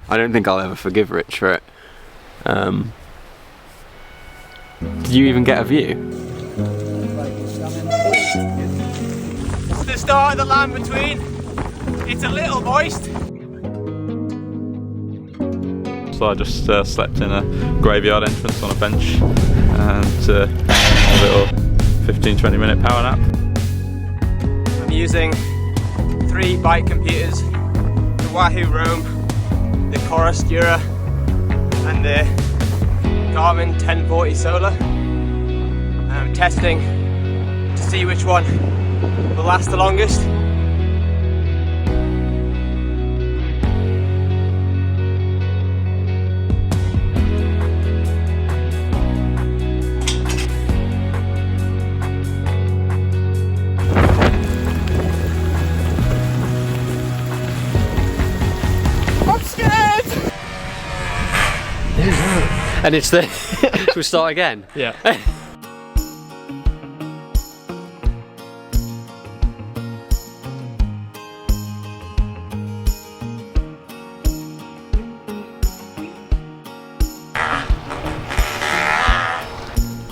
I don't think I'll ever forgive Rich for it. Did you even get a view? It's the start of the land between. It's a little moist. So I just slept in a graveyard entrance on a bench and a little 15-20 minute power nap. I'm using 3 bike computers, the Wahoo Roam, the Chorus Dura and the Garmin 1040 Solar. I'm testing to see which one will last the longest. And it's the... Should we start again? Yeah. I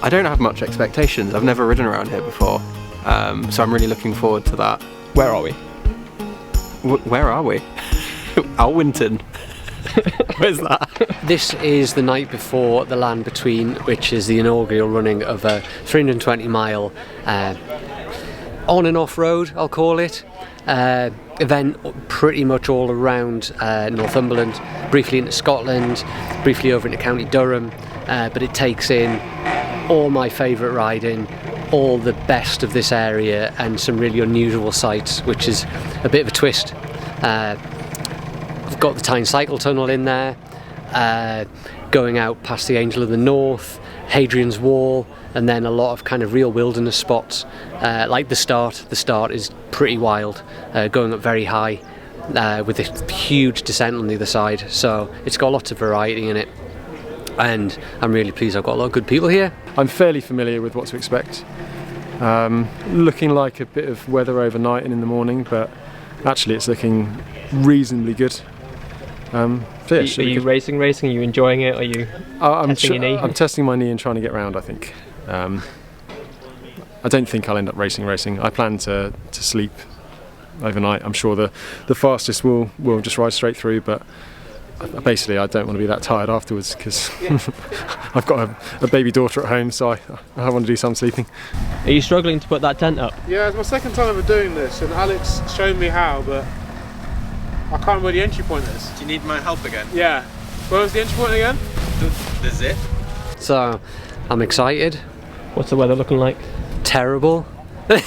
don't have much expectations. I've never ridden around here before, so I'm really looking forward to that. Where are we? Where are we? Alwynton. Where's that? This is the night before the Land Between, which is the inaugural running of a 320 mile on and off road, I'll call it. Event pretty much all around Northumberland, briefly into Scotland, briefly over into County Durham, but it takes in all my favourite riding, all the best of this area and some really unusual sights, which is a bit of a twist. I've got the Tyne Cycle Tunnel in there, going out past the Angel of the North, Hadrian's Wall, and then a lot of kind of real wilderness spots, like the start. The start is pretty wild, going up very high with a huge descent on the other side, so it's got lots of variety in it. And I'm really pleased I've got a lot of good people here. I'm fairly familiar with what to expect. Looking like a bit of weather overnight and in the morning, but actually it's looking reasonably good. So yeah, Are you racing? Are you enjoying it? Are you testing your knee? I'm testing my knee and trying to get round, I think. I don't think I'll end up racing. I plan to sleep overnight. I'm sure the fastest will just ride straight through, but basically I don't want to be that tired afterwards because I've got a baby daughter at home, so I want to do some sleeping. Are you struggling to put that tent up? Yeah, it's my second time ever doing this, and Alex showed me how, but I can't remember where the entry point is. Do you need my help again? Yeah. Where was the entry point again? The zip. So I'm excited. What's the weather looking like? Terrible. no,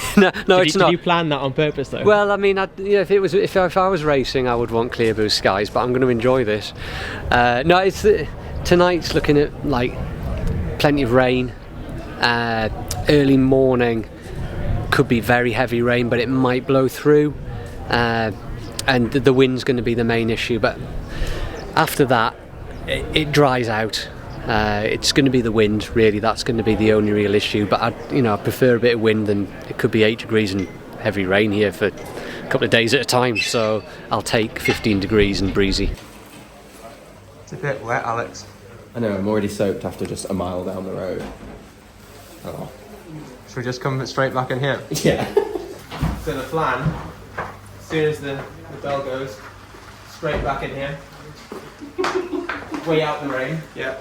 it's not. Did you plan that on purpose though? Well, I mean, if I was racing, I would want clear blue skies, but I'm going to enjoy this. No, it's tonight's looking at like plenty of rain. Early morning could be very heavy rain, but it might blow through. And the wind's going to be the main issue, but after that it dries out. It's going to be the wind, really. That's going to be the only real issue, but I prefer a bit of wind, and it could be 8 degrees and heavy rain here for a couple of days at a time, so I'll take 15 degrees and breezy. It's a bit wet, Alex. I know, I'm already soaked after just a mile down the road. Oh. Should we just come straight back in here? Yeah. So the plan, as soon as the bell goes, straight back in here, way out the rain. Yeah.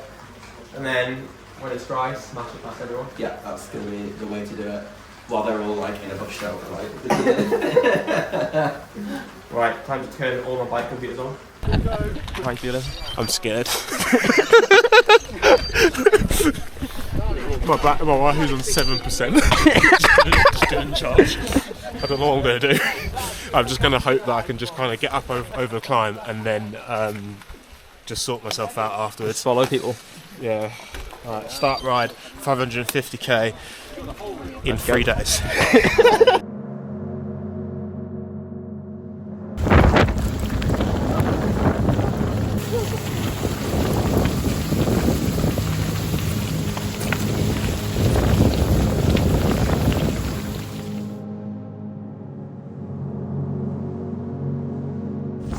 And then when it's dry, smash it past everyone. Yeah, that's going to be the way to do it. While they're all like in a bush shelter, like. Right, time to turn all my bike computers on. How are you feeling? I'm scared. my Wahoo's on 7%. just didn't charge. I don't know what I'm going to do. I'm just going to hope that I can just kind of get up over the climb and then just sort myself out afterwards. Swallow people. Yeah. Alright, start ride 550k in 3 days.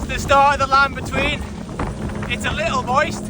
The start of the Land Between. moist.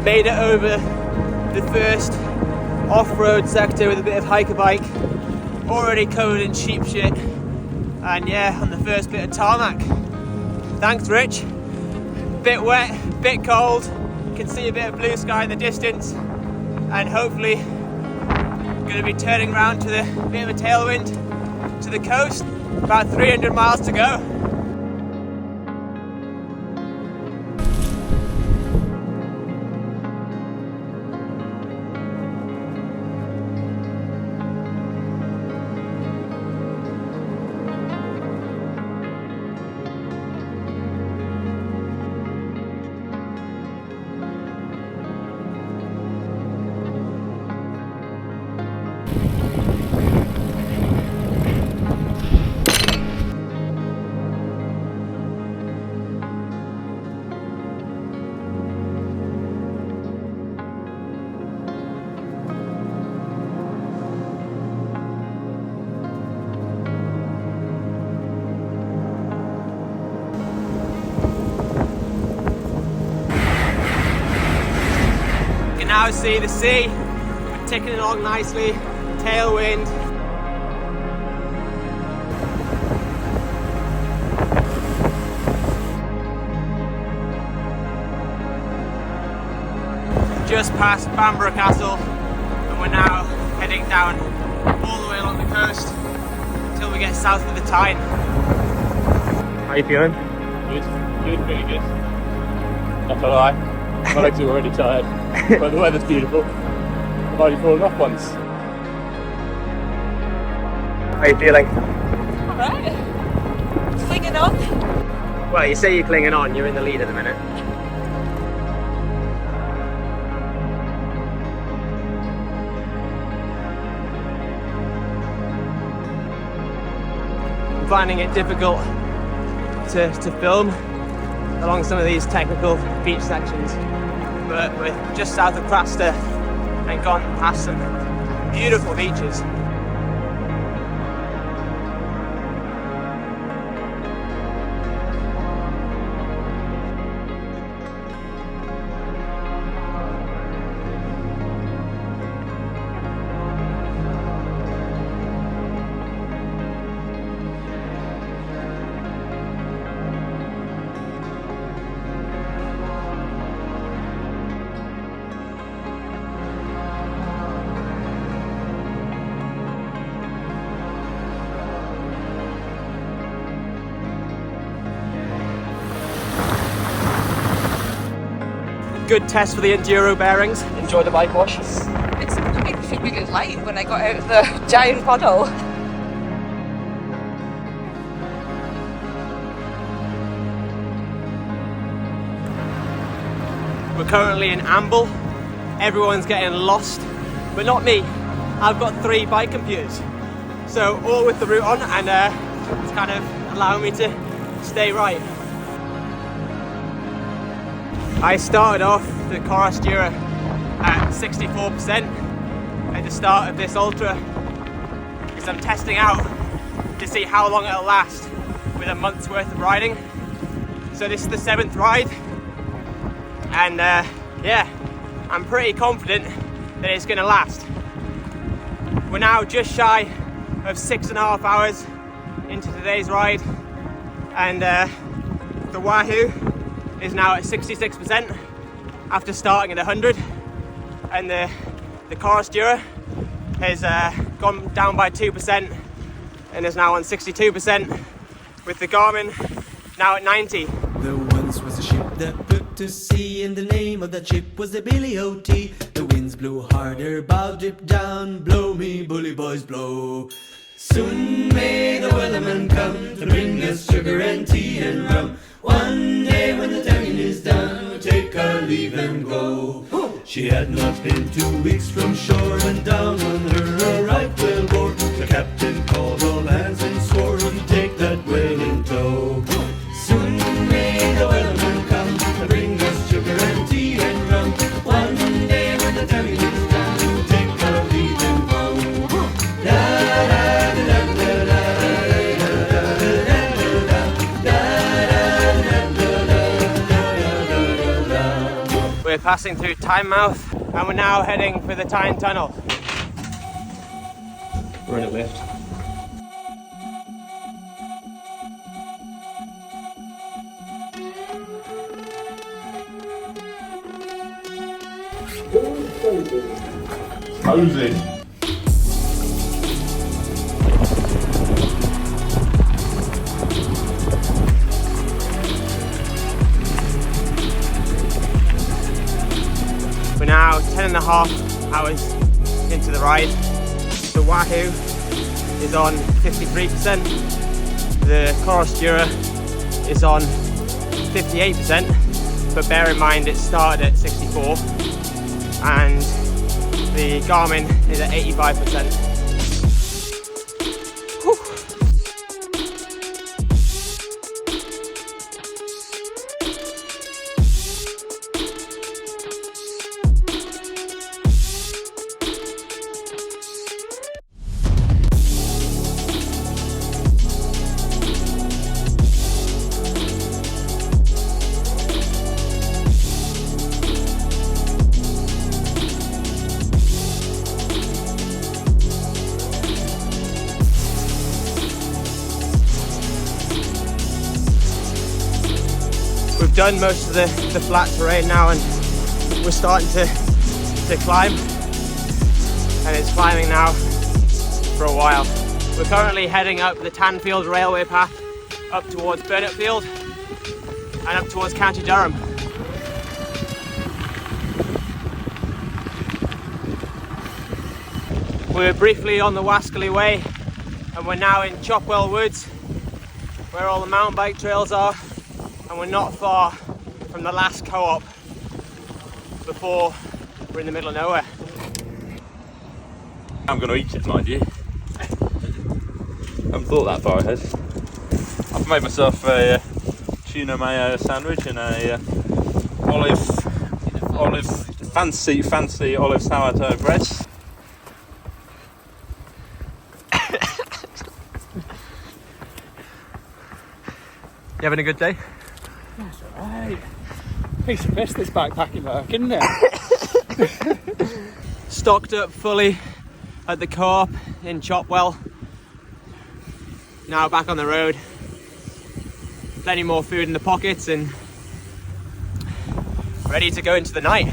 Made it over the first off-road sector with a bit of hiker bike, already covered in sheep shit, and yeah, on the first bit of tarmac. Thanks Rich. Bit wet, bit cold, can see a bit of blue sky in the distance, and hopefully going to be turning around to the bit of a tailwind to the coast, about 300 miles to go. Now see the sea, we're ticking along nicely, tailwind. Just past Bamborough Castle, and we're now heading down all the way along the coast until we get south of the Tyne. How are you feeling? Good, really good. Not gonna lie, my legs are already tired, but the weather's beautiful. I've already fallen off once. How are you feeling? Alright. Clinging on. Well, you say you're clinging on, you're in the lead at the minute. I'm finding it difficult to film along some of these technical beach sections, but we're just south of Craster and gone past some beautiful beaches. Good test for the enduro bearings. Enjoy the bike wash. It made me feel really light when I got out of the giant puddle. We're currently in Amble. Everyone's getting lost, but not me. I've got 3 bike computers. So all with the route on, and it's kind of allowing me to stay right. I started off the Chorus Dura at 64% at the start of this ultra because I'm testing out to see how long it'll last with a month's worth of riding. So this is the 7th ride, and yeah, I'm pretty confident that it's going to last. We're now just shy of 6.5 hours into today's ride, and the Wahoo is now at 66% after starting at 100, and the Chorus Dura has gone down by 2% and is now on 62%, with the Garmin now at 90. There once was a ship that put to sea, and the name of that ship was the Billy O.T. The winds blew harder, bow drip down, blow me bully boys blow. Soon may the weatherman come to bring us sugar and tea and rum. One day when the tonguing is done, we'll take our leave and go. She had not been 2 weeks from shore when down on her a right whale bore. The captain called all hands and swore he'd take that whale in tow. Soon may the weatherman come to bring us sugar and tea and rum. One day when the tonguing is done, we'll take our leave and go. Da da da da da. We're passing through Tynemouth, and we're now heading for the Tyne Tunnel. We're in a lift. Cozy. We're now 10.5 hours into the ride. The Wahoo is on 53%. The Chorus Dura is on 58%, but bear in mind it started at 64, and the Garmin is at 85%. Whew. We've done most of the flat terrain now, and we're starting to climb, and it's climbing now for a while. We're currently heading up the Tanfield railway path up towards Burnetfield and up towards County Durham. We're briefly on the Wascally Way, and we're now in Chopwell Woods, where all the mountain bike trails are, and we're not far from the last co-op before we're in the middle of nowhere. I'm going to eat it, mind you. I haven't thought that far ahead. I've made myself a tuna mayo sandwich and a fancy olive sourdough bread. You having a good day? That's alright. Piece of piss, this backpacking work, isn't it? Stocked up fully at the co-op in Chopwell. Now back on the road. Plenty more food in the pockets and ready to go into the night.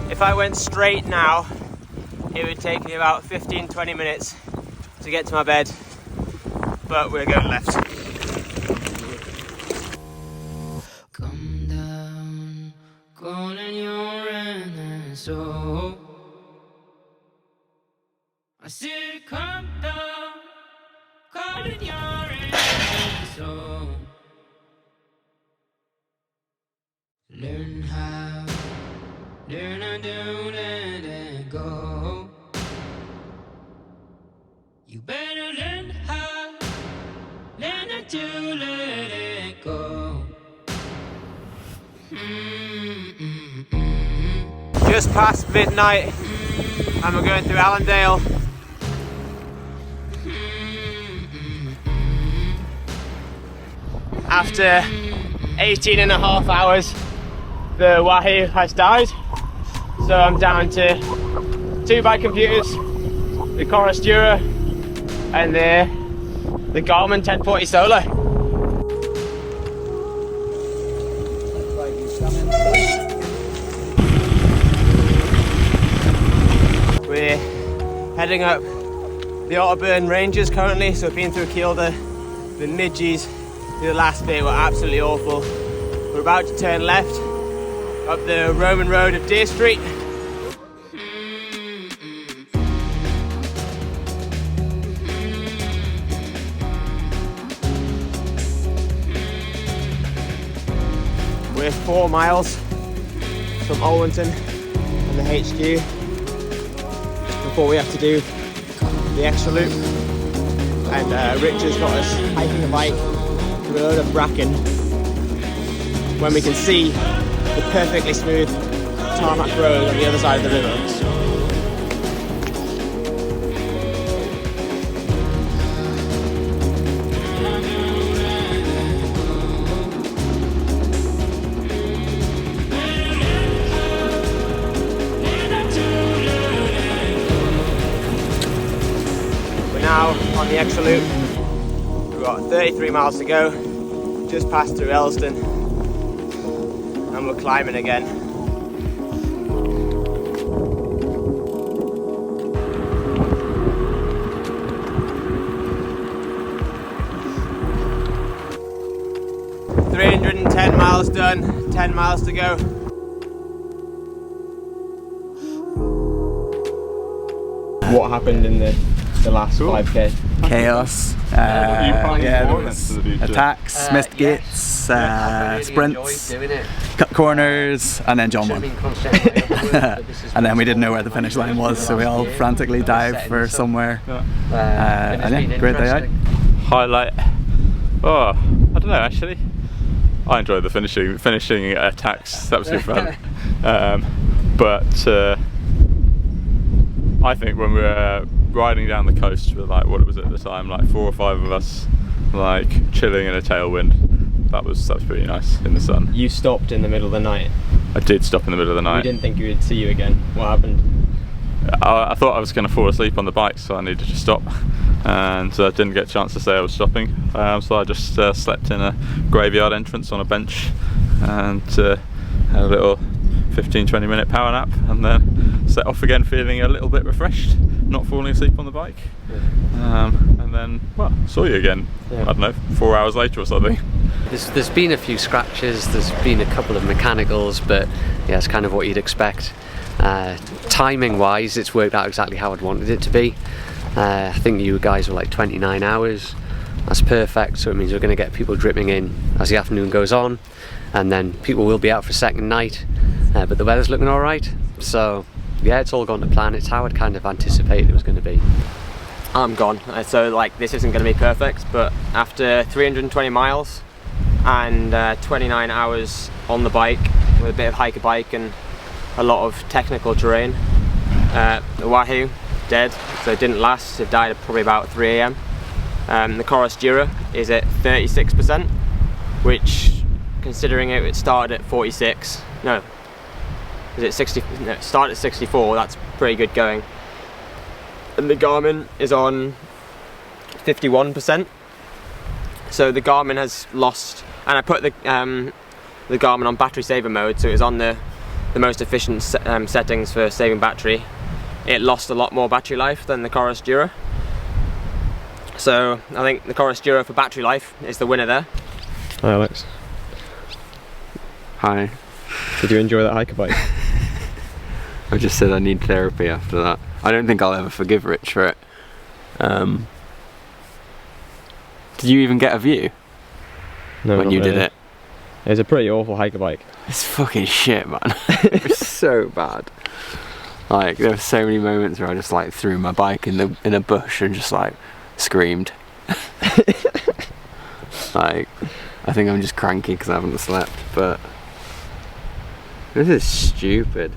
If I went straight now, it would take me about 15-20 minutes to get to my bed, but we're going left. Come down, calling your soul. I said, come down, calling your soul. Learn how, learn how to let it go. You better learn how to let it go. Just past midnight and we're going through Allendale. After 18.5 hours, the Wahoo has died, so I'm down to 2 bike computers, the Chorus Dura and the Garmin 1040 Solar. We're heading up the Otterburn Ranges currently, so we've been through Kielder, the Midges. The last bit were absolutely awful. We're about to turn left up the Roman Road of Deer Street. We're 4 miles from Olwynton and the HQ before we have to do the extra loop. And Rich has got us hiking a bike through a load of bracken when we can see the perfectly smooth tarmac road on the other side of the river. Now on the extra loop, we've got 33 miles to go, just passed through Elston, and we're climbing again. "310 miles done, 10 miles to go." What happened in the last 5k? Chaos. Yeah, there was attacks, missed gates, sprints, cut corners, and then John won. And then we didn't know where the finish line was, so we all frantically dived for somewhere. And yeah, great day out. Highlight. Oh, I don't know actually. I enjoyed the finishing attacks. That was good fun. But I think when we were riding down the coast with, like, what was it at the time, like 4 or 5 of us, like chilling in a tailwind, that was pretty nice in the sun. You stopped in the middle of the night. I did stop in the middle of the night. We didn't think we would see you again. What happened? I thought I was going to fall asleep on the bike, so I needed to stop, and I didn't get a chance to say I was stopping, so I just slept in a graveyard entrance on a bench and had a little 15-20 minute power nap, and then set off again feeling a little bit refreshed, not falling asleep on the bike. And then, well, saw you again, I don't know, 4 hours later or something. There's been a few scratches, there's been a couple of mechanicals, but yeah, it's kind of what you'd expect. Timing wise, it's worked out exactly how I'd wanted it to be. I think you guys were like 29 hours. That's perfect, so it means we're going to get people dripping in as the afternoon goes on, and then people will be out for second night, but the weather's looking alright, so yeah, it's all gone to plan. It's how I'd kind of anticipated it was going to be. I'm gone, so like this isn't going to be perfect, but after 320 miles and 29 hours on the bike with a bit of hiker bike and a lot of technical terrain, the Wahoo dead, so it didn't last. It died at probably about 3 AM. The Chorus Dura is at 36%, which, considering it started at 46, no, is it 60? No, it started at 64. That's pretty good going. And the Garmin is on 51%. So the Garmin has lost, and I put the Garmin on battery saver mode, so it was on the most efficient settings for saving battery. it lost a lot more battery life than the Chorus Dura. So I think the Chorus Dura for battery life is the winner there. Hi Alex. Hi. Did you enjoy that hiker bike? I just said I need therapy after that. I don't think I'll ever forgive Rich for it. Did you even get a view? No, when you did it? It was a pretty awful hiker bike. It's fucking shit, man. It was so bad. Like, there were so many moments where I just like threw my bike in a bush and just like screamed. Like, I think I'm just cranky because I haven't slept, but this is stupid.